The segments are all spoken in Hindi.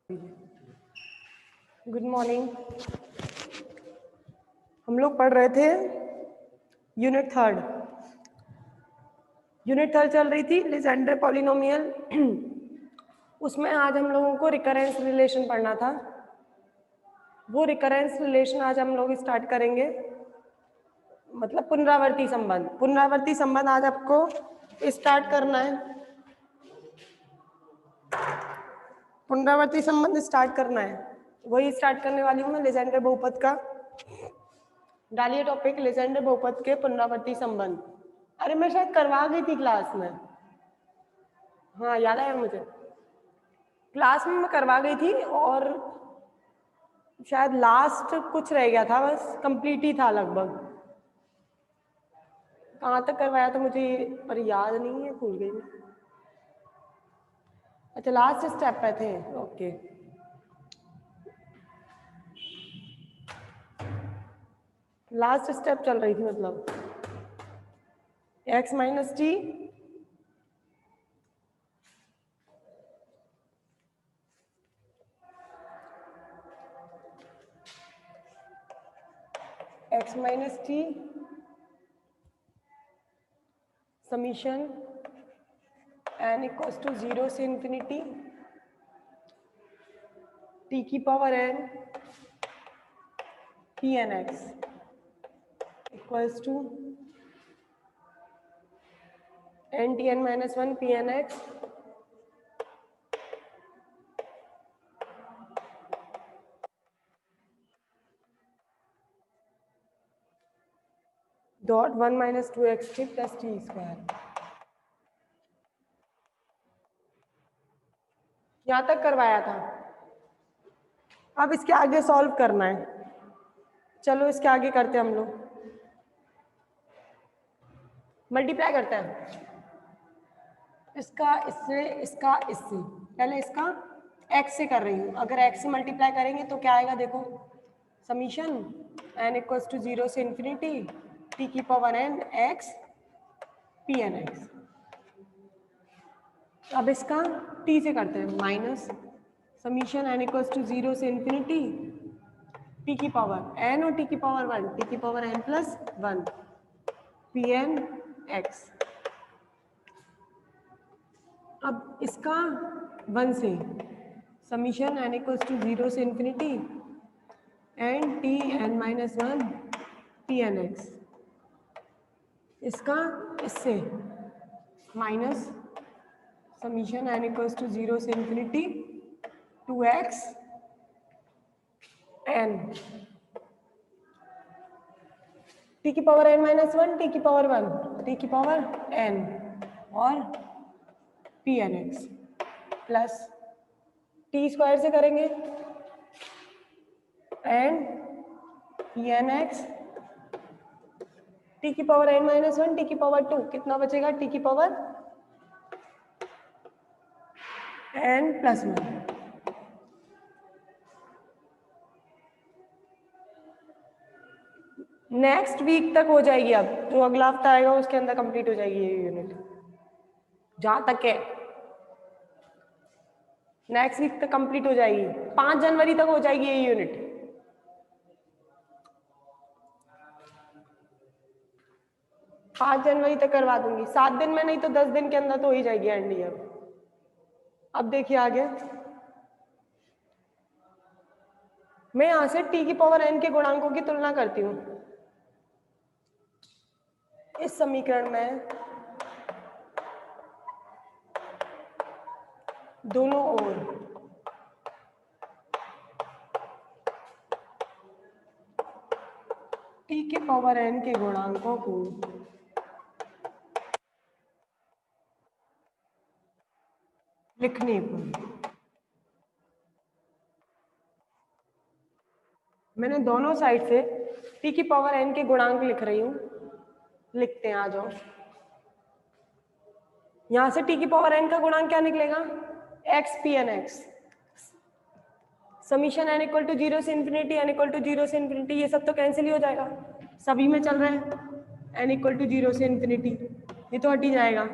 Good morning. हम लोग पढ़ रहे थे यूनिट थर्ड चल रही थी लेजेंडर पॉलिनोमियल। उसमें आज हम लोगों को रिकरेंस रिलेशन पढ़ना था। वो रिकरेंस रिलेशन आज हम लोग स्टार्ट करेंगे, मतलब पुनरावर्ती संबंध आज आपको स्टार्ट करना है। पुनरावर्ती संबंध स्टार्ट करना है, वही स्टार्ट करने वाली हूँ मैं। लेजेंडर बहुपद का डालिए टॉपिक, लेजेंडर बहुपद के पुनरावर्ती संबंध। अरे मैं शायद करवा गई थी क्लास में, हाँ याद आया मुझे, क्लास में मैं करवा गई थी और शायद लास्ट कुछ रह गया था, बस कंप्लीट ही था लगभग। कहाँ तक करवाया था मुझे पर याद नहीं है, भूल गई मैं। अच्छा लास्ट स्टेप पे थे, ओके। लास्ट स्टेप चल रही थी, मतलब x minus t summation n equals to 0 से इंफिनिटी t की power n p N x equals to n t n minus 1 P N x dot 1 minus 2x t plus t square. यहाँ तक करवाया था। अब इसके आगे सॉल्व करना है। चलो इसके आगे करते हैं हम लोग, मल्टीप्लाई करते हैं इसका इससे, इसका इससे। पहले इसका x से कर रही हूँ, अगर x से मल्टीप्लाई करेंगे तो क्या आएगा, देखो समीशन n इक्वल्स टू 0 से इंफिनिटी t की power n x P N x. अब इसका t से करते हैं, minus summation n equals to 0 से इंफिनिटी t की पावर n और t की पावर 1 t की power n plus 1 P N x. अब इसका 1 से समीशन n इक्वल्स टू 0 से infinity n t n minus 1 P N x. इसका इससे minus summation n equals to 0 से इंफिनिटी 2x n t की पावर n माइनस 1 t की पावर 1 t की पावर n और p N x plus t square से करेंगे and p N x t की पावर n माइनस 1 टी की पावर 2, कितना बचेगा टी की power n plus 1। Next week तक हो जाएगी, अब जो अगला हफ्ता आएगा उसके अंदर कंप्लीट हो जाएगी ये यूनिट, जहां तक है नेक्स्ट वीक तक कंप्लीट हो जाएगी। 5 जनवरी तक हो जाएगी ये यूनिट। पाँच जनवरी तक करवा दूंगी, 7 दिन में नहीं तो 10 दिन के अंदर तो हो ही जाएगी एंडी। अब देखिए आगे, मैं यहां से t की पावर n के गुणांकों की तुलना करती हूँ। इस समीकरण में दोनों ओर t के पावर n के गुणांकों को लिखने पर मैंने दोनों साइड से t की पावर n के गुणांक लिख रही हूँ। लिखते हैं, आ जाओ। यहां से t की पावर n का गुणांक क्या निकलेगा, x P N x summation n equal to 0 से इंफिनिटी n इक्वल टू 0 से इंफिनिटी, ये सब तो कैंसिल ही हो जाएगा, सभी में चल रहे हैं n इक्वल टू 0 से इंफिनिटी, ये तो हट ही जाएगा।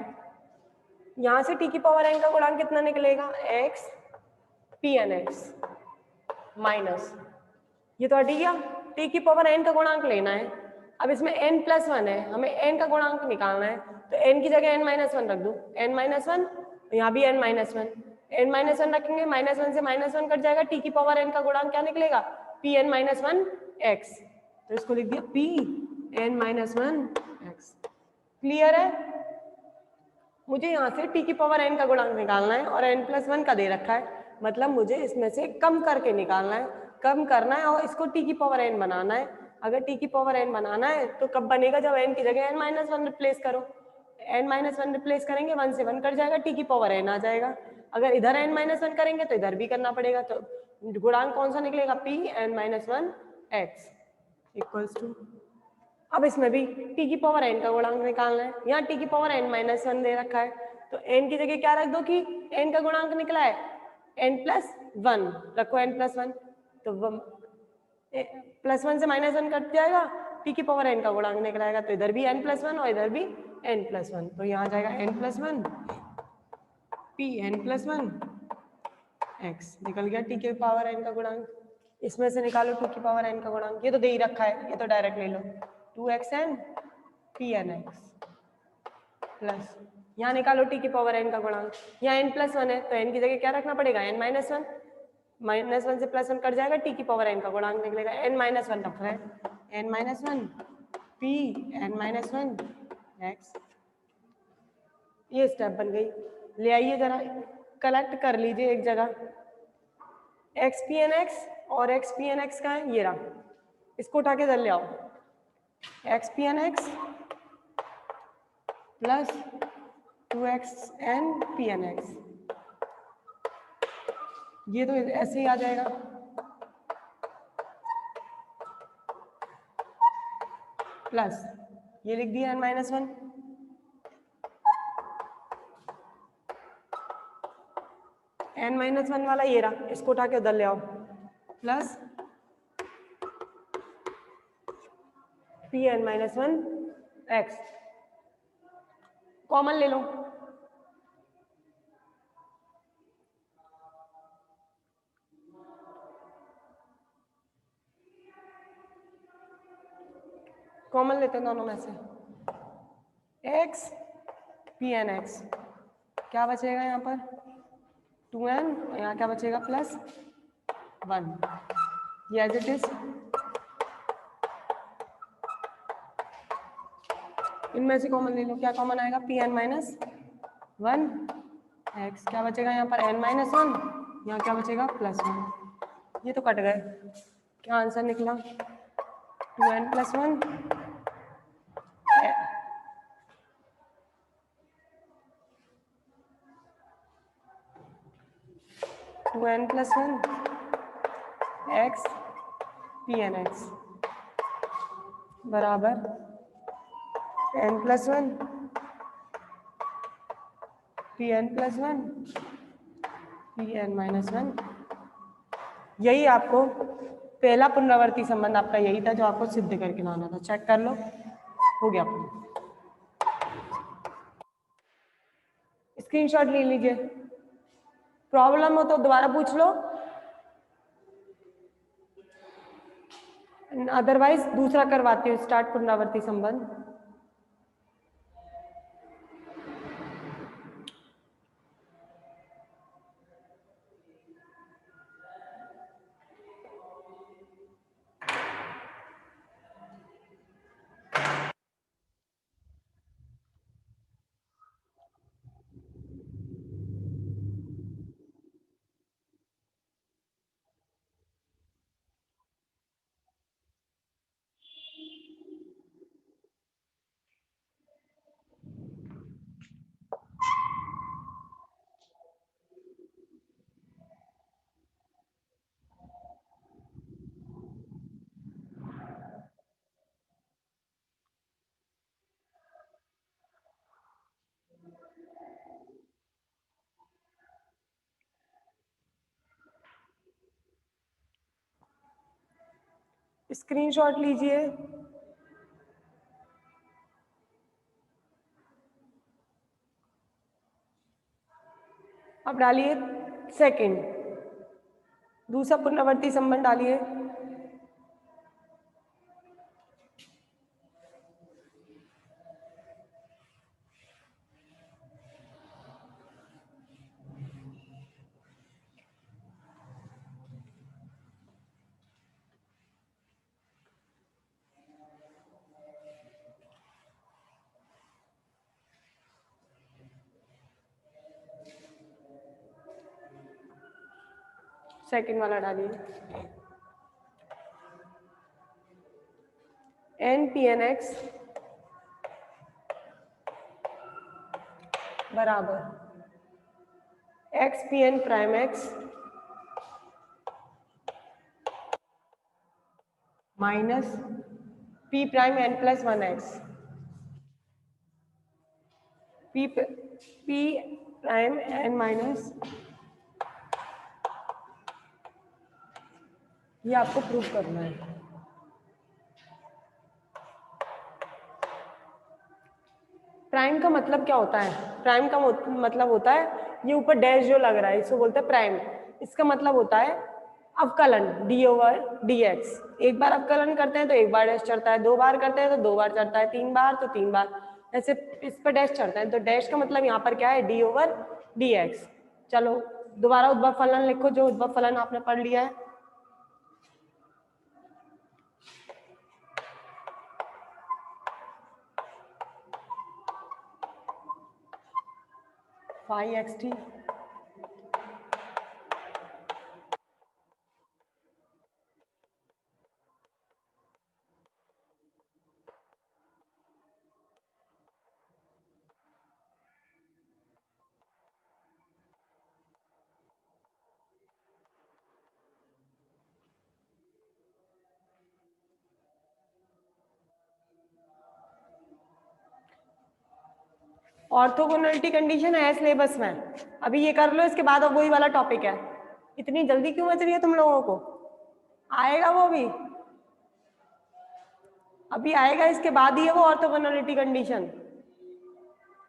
यहां से t की पावर n का गुणांक कितना निकलेगा, x P N x minus, ये तो हट गया, टी की पावर एन का गुणांक लेना है। अब इसमें n प्लस वन है, हमें n का गुणांक निकालना है, तो n की जगह n माइनस वन रख दूँ, n माइनस वन, यहाँ भी n minus one, n minus one रखेंगे, माइनस वन से माइनस वन कट जाएगा, टी की पावर n का गुणांक क्या निकलेगा, p N minus one x, तो इसको लिख दिया p N minus one x. Clear है? मुझे यहाँ से टी की पावर n का गुणांक निकालना है और n प्लस वन का दे रखा है, मतलब मुझे इसमें से कम करके निकालना है, कम करना है और इसको टी की पावर n बनाना है। अगर टी की पावर n बनाना है तो कब बनेगा, जब n की जगह n माइनस वन रिप्लेस करो, n माइनस वन रिप्लेस करेंगे, वन से वन कट जाएगा, टी की पावर n आ जाएगा। अगर इधर n माइनस वन करेंगे तो इधर भी करना पड़ेगा, तो गुणांक कौन सा निकलेगा, p N minus one x equals to, अब इसमें भी t की पावर n का गुणांक निकालना है, यहाँ t की पावर n माइनस वन दे रखा है, तो n की जगह क्या रख दो कि n का गुणांक निकला है n प्लस वन, रखो n प्लस वन, तो प्लस वन से माइनस वन कट जाएगा, t की पावर n का गुणांक निकलाएगा, तो इधर भी n प्लस वन और इधर भी n प्लस वन, तो यहाँ जाएगा n plus one P n plus one x, निकल गया t की पावर n का गुणांक। इसमें से निकालो 2 की पावर n का गुणांक, ये तो दे ही रखा है, ये तो डायरेक्ट ले लो, 2xn p N x plus, यहाँ निकालो t की पावर n का गुणांक, यहाँ n प्लस वन है तो n की जगह क्या रखना पड़ेगा, n minus one, minus one से प्लस वन कट जाएगा, t की पावर n का गुणांक निकलेगा, n माइनस वन रख रहे हैं, n minus one p N minus one x, ये स्टेप बन गई। ले आइए जरा, कलेक्ट कर लीजिए एक जगह, एक्स पी एन एक्स और एक्स पी एन एक्स का है, ये रहा, इसको उठा के इधर ले आओ, x P N x plus 2xn p N x, ये तो ऐसे ही आ जाएगा, प्लस ये लिख दिया n minus one, n minus one वाला ये रहा, इसको उठा के उधर ले आओ, plus p N minus one x, common ले लो, कॉमन लेते हैं दोनों में से, x पी एन एक्स, क्या बचेगा यहाँ पर 2n, यहाँ क्या बचेगा प्लस 1, ये एज इट इज, इनमें से कॉमन ले लो, क्या कॉमन आएगा p N minus one x, क्या बचेगा यहाँ पर n माइनस वन, यहाँ क्या बचेगा प्लस वन, ये तो कट गए, क्या आंसर निकला 2n plus one, 2n plus one x P N x बराबर n plus one p n plus one p N minus one. यही आपको पहला पुनरावर्ती संबंध आपका यही था जो आपको सिद्ध करके लाना था, चेक कर लो, हो गया आपको, स्क्रीनशॉट ले लीजिए, प्रॉब्लम हो तो दोबारा पूछ लो, अदरवाइज दूसरा करवाती हूँ स्टार्ट पुनरावर्ती संबंध। स्क्रीनशॉट लीजिए, अब डालिए सेकंड, दूसरा पुनरावर्ती संबंध डालिए। सेकंड वाला डालिए। एन पी एन एक्स बराबर x P N prime x minus p prime N plus one x. P prime N minus, ये आपको प्रूव करना है। प्राइम का मतलब क्या होता है? प्राइम का मतलब होता है, ये ऊपर डैश जो लग रहा है इसको बोलते हैं प्राइम। इसका मतलब होता है अवकलन डी ओवर डी एक्स। एक बार अवकलन करते हैं तो एक बार डैश चढ़ता है, दो बार करते हैं तो दो बार चढ़ता है, तीन बार तो तीन बार, ऐसे इस पर डैश चढ़ता है। तो डैश का मतलब यहाँ पर क्या है? D over D x. चलो दोबारा उद्भव फलन लिखो, जो उद्भव फलन आपने पढ़ लिया है। Five x T orthogonality condition है सिलेबस में, अभी ये कर लो, इसके बाद अब वही वाला टॉपिक है। इतनी जल्दी क्यों मच रही है तुम लोगों को? आएगा वो भी, अभी आएगा, इसके बाद ही है वो ऑर्थोगोनलिटी कंडीशन।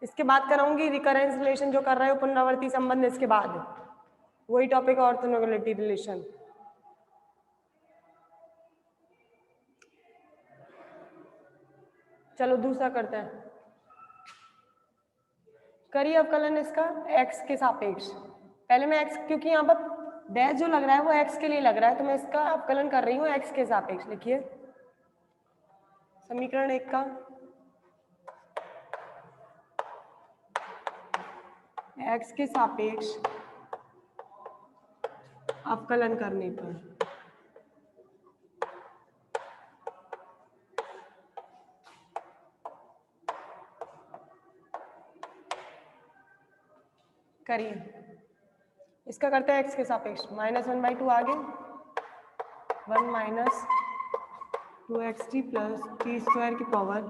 इसके बाद कराऊंगी रिकरेंस रिलेशन जो कर रहे हो, पुनरावर्ती संबंध, इसके बाद वही टॉपिक है ऑर्थोगोनलिटी रिलेशन। चलो दूसरा करते हैं। करिए अवकलन इसका x के सापेक्ष। पहले मैं x, क्योंकि यहाँ पर डैश जो लग रहा है वो x के लिए लग रहा है, तो मैं इसका अवकलन कर रही हूँ x के सापेक्ष। लिखिए समीकरण 1 का x के सापेक्ष अवकलन करने पर करिए। इसका करते हैं x के सापेक्ष -1/2 आगे 1 minus 2xt plus t square की पावर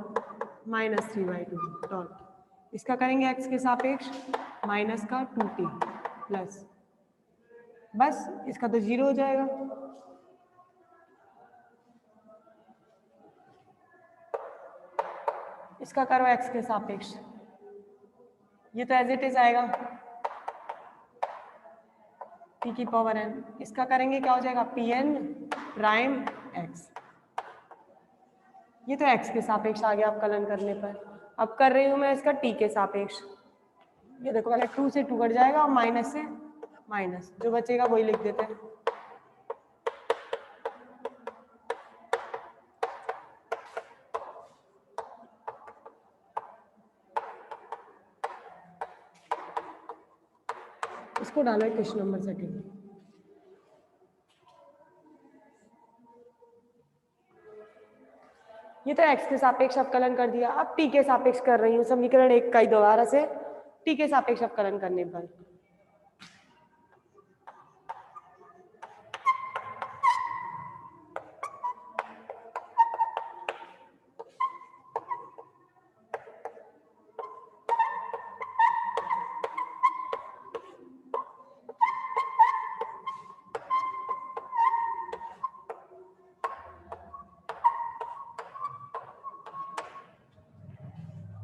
-3/2 डॉट। इसका करेंगे x के सापेक्ष माइनस का 2t प्लस, बस इसका तो 0 हो जाएगा। इसका करो x के सापेक्ष, ये तो एज इट इज आएगा p की पावर n। इसका करेंगे क्या हो जाएगा? pn prime x। ये तो x के सापेक्ष आ गया अवकलन करने पर। अब कर रही हूं मैं इसका t के सापेक्ष। ये देखो पहले 2 से 2 कट जाएगा और माइनस से माइनस, जो बचेगा वही लिख देते हैं। इसको डालो क्वेश्चन नंबर सेकंड। ये तो x के सापेक्ष अवकलन कर दिया। अब t के सापेक्ष कर रही हूँ समीकरण 1 का ही दोबारा से, t के सापेक्ष अवकलन करने पर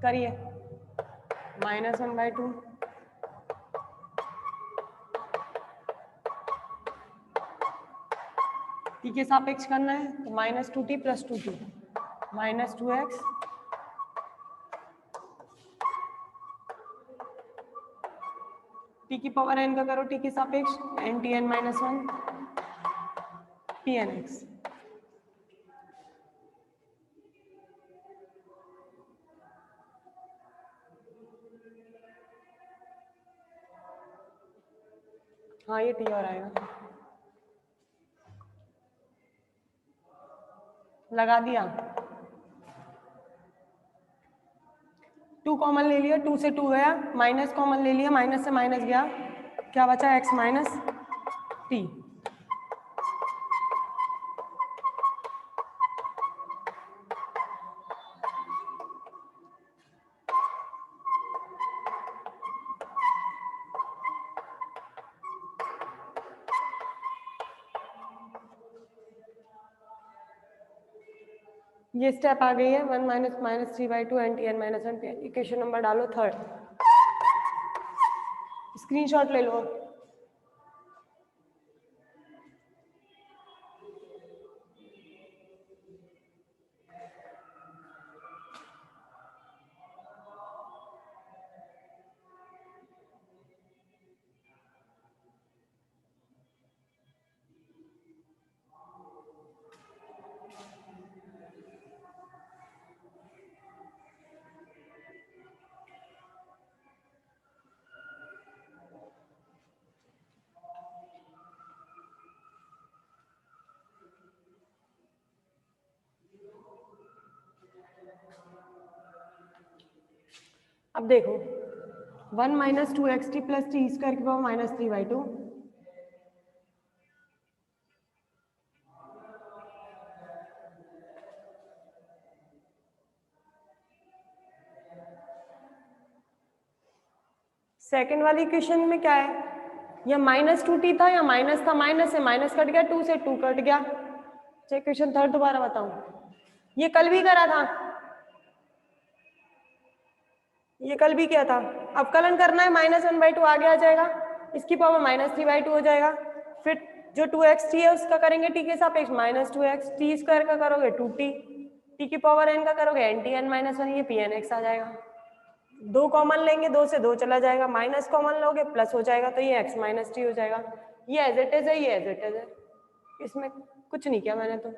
करिए -1/2 - टी के सापेक्ष करना है तो -2t + 2t -2x टी की पावर n का करो टी के सापेक्ष ntn - 1 pnx। हाँ ये टी और आएगा, लगा दिया। 2 कॉमन ले लिया, 2 से 2 गया, माइनस कॉमन ले लिया, माइनस से माइनस गया, क्या बचा x - t। ये स्टेप आ गई है 1 - -3/2 ntn - 1 pn। इक्वेशन नंबर डालो 3rd, स्क्रीनशॉट ले लो। अब देखो 1 - 2xt + t² की पावर -3/2 सेकेंड वाली इक्वेशन में क्या है, यह -2t था या माइनस था, माइनस से माइनस कट गया, 2 से 2 कट गया। इक्वेशन 3rd दोबारा बताऊं, ये कल भी करा था, ये कल भी किया था। अवकलन करना है, -1/2 आगे आ जाएगा, इसकी पावर -3/2 हो जाएगा। फिर जो 2xt है उसका करेंगे टी के सापेक्ष -2x, t² का करोगे 2t, टी की पावर n का करोगे ntn - 1, ये pnx आ जाएगा। 2 कॉमन लेंगे, 2 से 2 चला जाएगा, माइनस कॉमन लोगे प्लस हो जाएगा, तो ये x - t हो जाएगा। ये एज इट इज है, ये एज इट इज है, इसमें कुछ नहीं किया मैंने, तो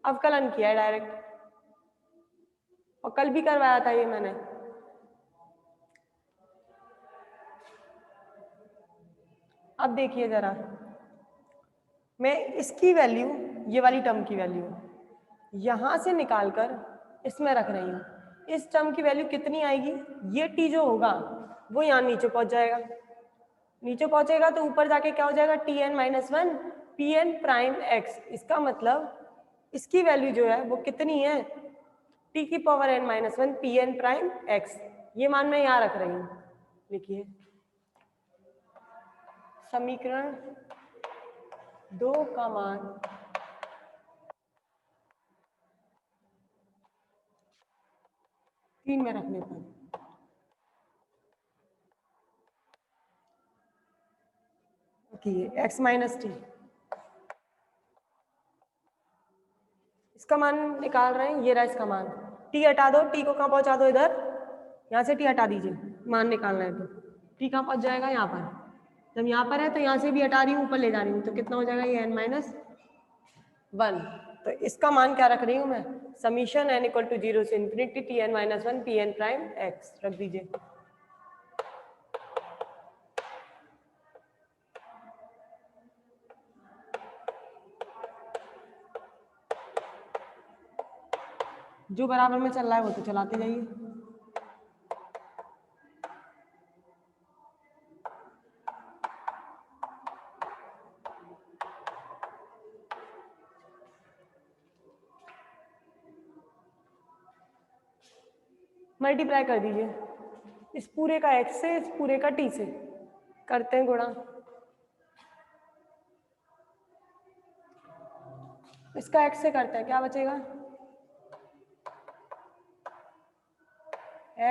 अवकलन किया है डायरेक्ट, और कल भी करवाया था ये मैंने। अब देखिए जरा, मैं इसकी वैल्यू, ये वाली टर्म की वैल्यू यहां से निकालकर इसमें रख रही हूँ। इस टर्म की वैल्यू कितनी आएगी, ये टी जो होगा वो यहाँ नीचे पहुंच जाएगा, नीचे पहुंचेगा तो ऊपर जाके क्या हो जाएगा tn - 1 pn'(x)। इसका मतलब इसकी वैल्यू जो है वो कितनी है, t की पावर n - 1 pn'(x)। ये मान मैं यहाँ रख रही हूँ। लिखिए समीकरण 2 का मान तीन में रखने पर x - t, इसका मान निकाल रहे हैं, ये रहा इसका मान। t हटा दो, t को कहाँ पहुंचा दो, इधर, यहाँ से t हटा दीजिए, मान निकालना है तो t कहाँ पहुंच जाएगा, यहाँ पर। जब यहाँ पर है तो यहाँ से भी हटा रही हूँ, ऊपर ले जा रही हूँ, तो कितना हो जाएगा ये n - 1। तो इसका मान क्या रख रही हूँ मैं, समीशन n = 0 से इन्फिनिटी tn - 1 pn'(x) रख दीजिए। जो बराबर में चल रहा है वो तो चलाते जाइए। मल्टीप्लाई कर दीजिए, इस पूरे का x से, इस पूरे का t से, करते हैं गुणा। इसका x से करते हैं, क्या बचेगा,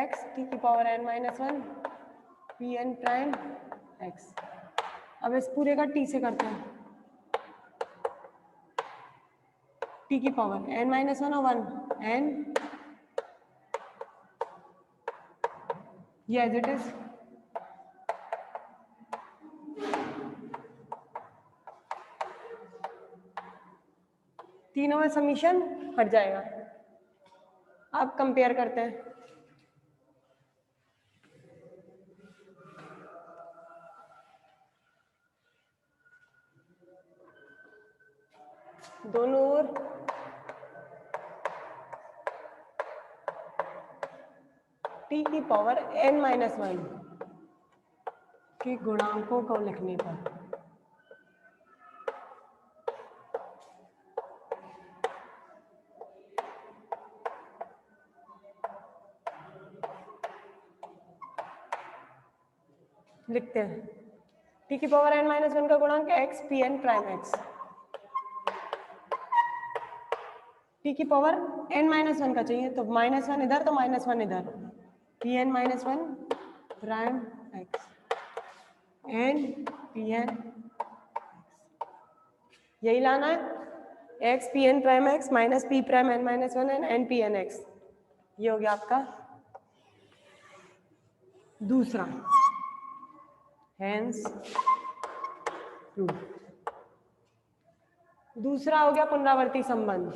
x t की पावर n - 1 pn'(x)। अब इस पूरे का t से करते हैं, टी की पावर n माइनस 1 और 1 n, ये एज इट इज तीनों में समीशन हट जाएगा। अब कंपेयर करते हैं। दोनों ओर टी की पावर n माइनस 1 के गुणांकों को लिखने पर लिखते हैं टी की पावर n माइनस 1 का गुणांक x P N prime x, t की पावर n माइनस 1 का चाहिए तो माइनस 1 इधर तो माइनस 1 इधर, p N minus 1 prime x N P n, यही लाना है x P N prime x minus p prime N minus 1 n n P N x. ये हो गया आपका दूसरा, हेंस प्रूफ। दूसरा हो गया पुनरावर्ती संबंध,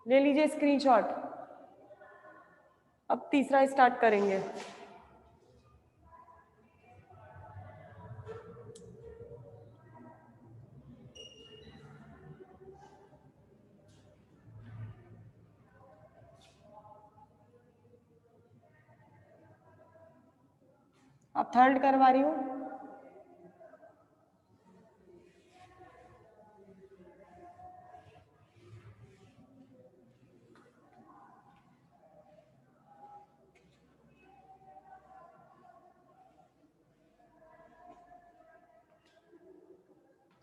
ले लीजिए स्क्रीनशॉट। अब तीसरा स्टार्ट करेंगे। अब थर्ड करवा रही हूं।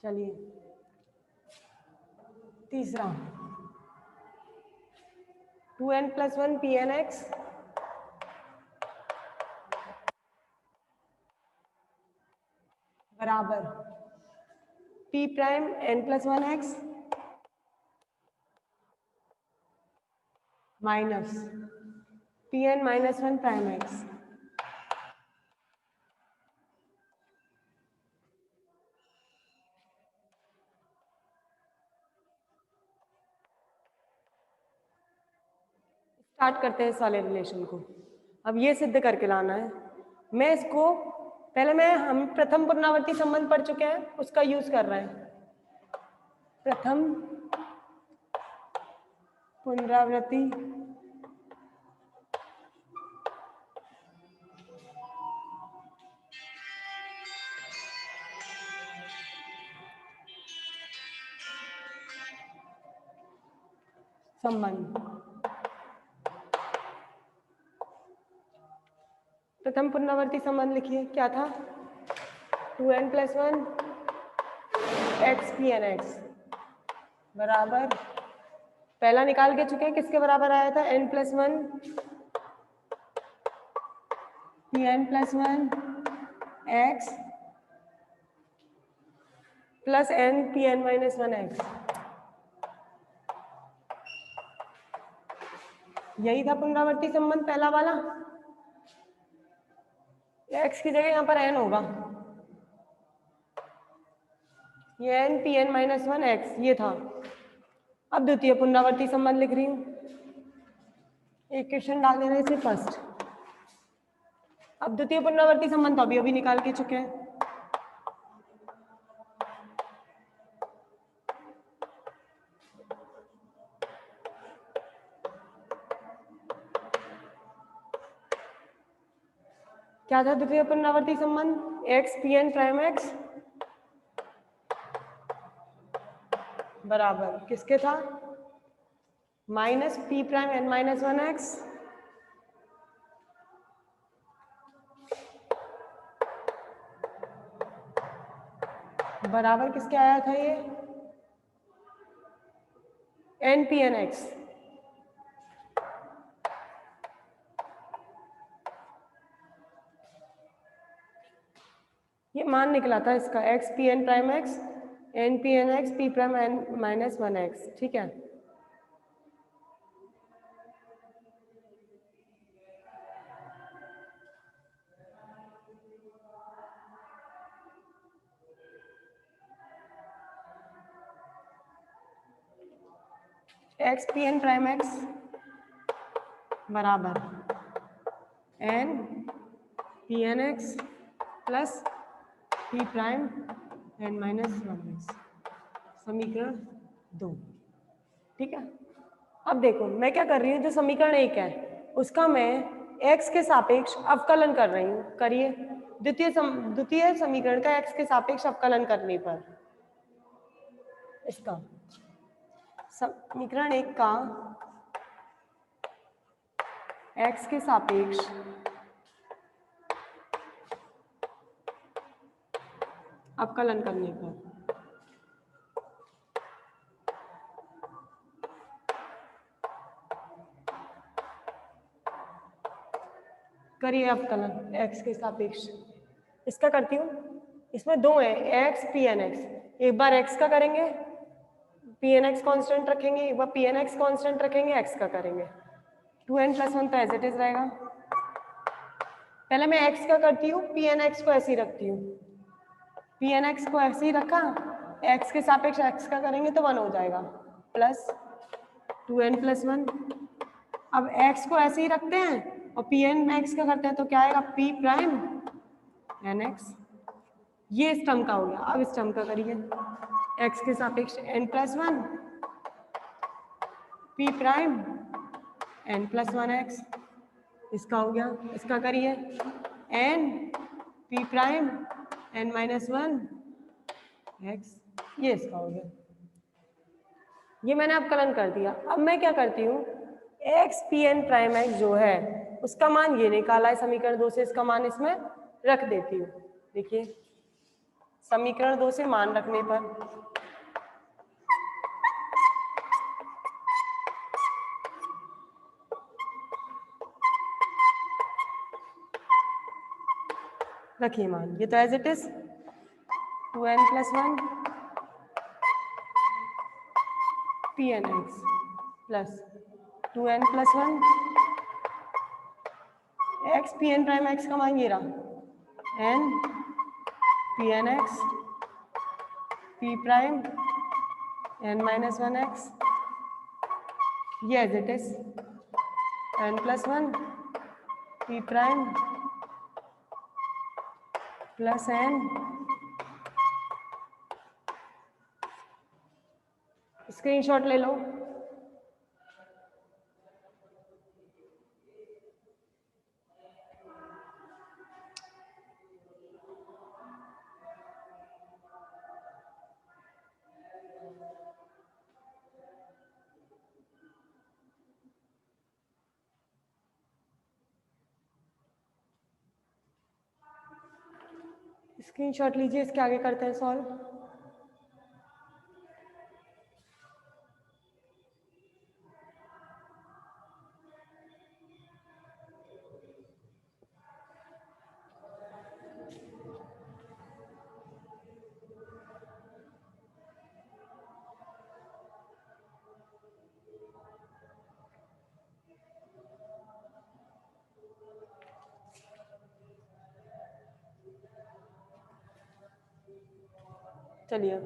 चलिए तीसरा, 2n plus 1 P N x बराबर P prime N plus 1 X minus P N minus 1 prime X. Start करते हैं इस वाले रिलेशन को। अब ये सिद्ध करके लाना है। मैं इसको पहले हम प्रथम पुनरावर्ती संबंध पढ़ चुके हैं, उसका यूज कर रहे हैं। प्रथम पुनरावृत्ति संबंध, प्रथम पुनरावर्ती संबंध लिखिए क्या था, 2n plus 1 x P N x बराबर, पहला निकाल के चुके हैं, किसके बराबर आया था, n plus 1 P n plus 1 x plus n p N minus 1 x. यही था पुनरावर्ती संबंध पहला वाला। x की जगह यहां पर n होगा, ये n p N minus 1 x ये था। अब द्वितीय पुनरावर्ती संबंध लिख रही हूं, इक्वेशन डाल देना इसे फर्स्ट। अब द्वितीय पुनरावर्ती संबंध तो अभी निकाल के चुके हैं। क्या था द्वितीय पुनरावर्ती संबंध, x P N prime x बराबर किसके था, minus p prime N minus 1 x बराबर किसके आया था, ये एन पी एन एक्स। ये मान निकला था इसका, x P N prime x N P N x P prime N minus one X, ठीक है। X P N prime x बराबर N P N x plus P prime N minus one X, समीकरण 2, ठीक है। अब देखो मैं क्या कर रही हूँ, जो समीकरण 1 है उसका मैं x के सापेक्ष अवकलन कर रही हूँ। करिए। द्वितीय समीकरण का x के सापेक्ष अवकलन करने पर इसका समीकरण 1 का x के सापेक्ष अवकलन करने पर करिए अवकलन x के सापेक्ष। इसका करती हूँ, इसमें दो है x पी एन एक्स, एक बार x का करेंगे पी एन एक्स कॉन्स्टेंट रखेंगे, एक बार पी एन एक्स कॉन्स्टेंट रखेंगे, x का करेंगे। 2n + 1 तो एज इट इज रहेगा। पहले मैं x का करती हूँ, पी एन एक्स को ऐसे ही रखती हूँ, पी एन एक्स को ऐसे ही रखा, x के सापेक्ष x का करेंगे तो 1 हो जाएगा, प्लस 2n + 1। अब x को ऐसे ही रखते हैं और पी एन एक्स का करते हैं तो क्या आएगा, पी प्राइम एन एक्स। ये इस टर्म का हो गया। अब इस टर्म का करिए, x के सापेक्ष n + 1 p prime n + 1 x, इसका हो गया। इसका करिए n P prime n - 1 x, ये इसका हो गया। ये मैंने अवकलन कर दिया। अब मैं क्या करती हूँ, x P N prime x जो है उसका मान ये निकाला है समीकरण 2 से, इसका मान इसमें रख देती हूँ। देखिए समीकरण 2 से मान रखने पर रखिए मान, ये तो as it is 2n + 1 P N x plus 2n + 1 x P N prime x का मान ये रहा, n p N x P prime n - 1 x, ये as it is n + 1 p prime plus n, screenshot ले लो। स्क्रीनशॉट लीजिए, इसके आगे करते हैं सॉल्व। चलिए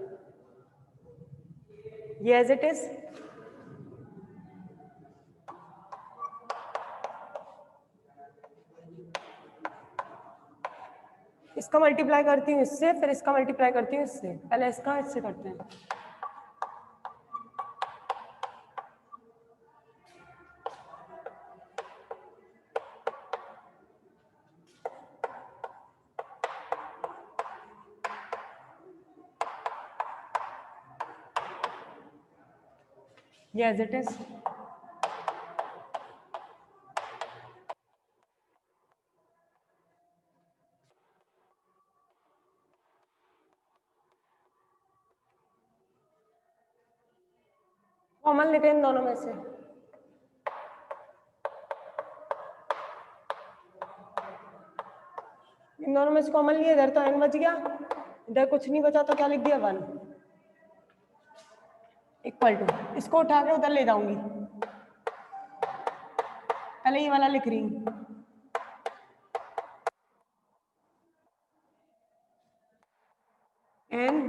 ये एज इट इज इसका मल्टीप्लाई करती हूँ इससे, फिर इसका मल्टीप्लाई करती हूँ इससे। पहले इसका इससे करते हैं। ये एज इट इज कॉमन लेते हैं इन दोनों में से। इन दोनों में से कॉमन लिए, इधर तो n बच गया, इधर कुछ नहीं बचा तो क्या लिख दिया 1। इक्वल टू, इसको उठा के उधर ले जाऊंगी, पहले ये वाला लिख रही हूँ, एन,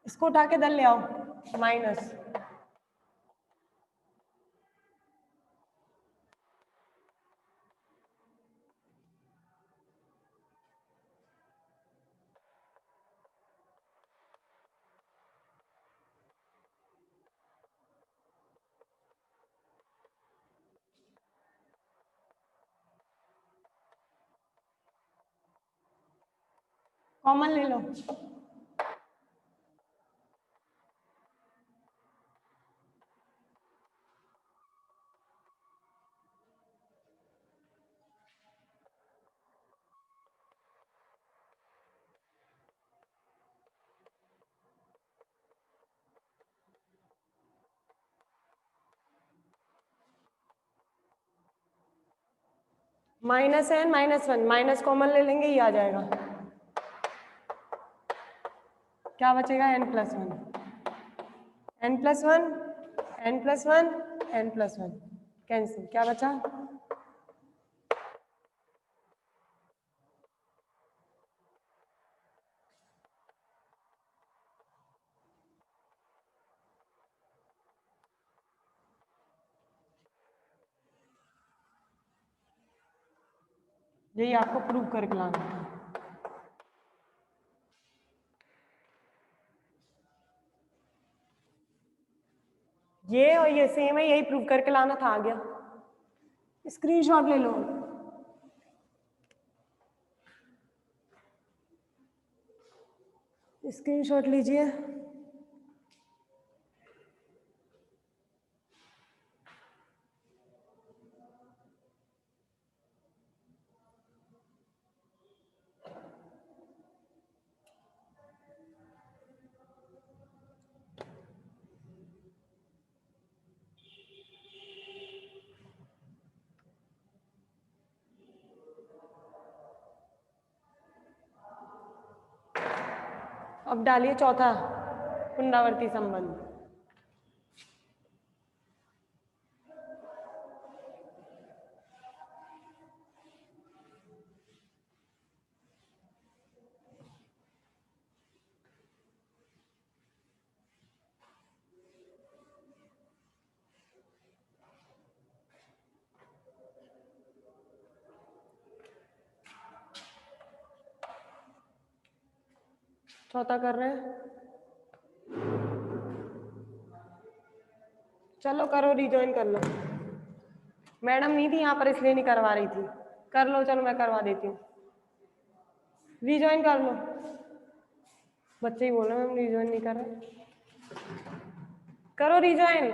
इसको उठा के इधर ले आओ, माइनस कॉमन ले लो, minus N minus one, minus common ले लेंगे, ये आ जाएगा, क्या बचेगा, N plus one, N plus one, N plus one, N plus one, cancel, क्या बचा, यही आपको प्रूव करके लाना था। ये और ये सेम है, यही प्रूव करके लाना था, आ गया, स्क्रीनशॉट ले लो, स्क्रीनशॉट लीजिए, अब डालिए चौथा पुनरावर्ती संबंध, चौथा कर रहे हैं, चलो करो, रिजॉइन कर लो, मैडम नहीं थी यहाँ पर इसलिए नहीं करवा रही थी, कर लो, चलो मैं करवा देती हूँ, रिजॉइन कर लो, बच्चे ही बोल रहे हैं हम रिजॉइन नहीं कर रहे, करो रिजॉइन।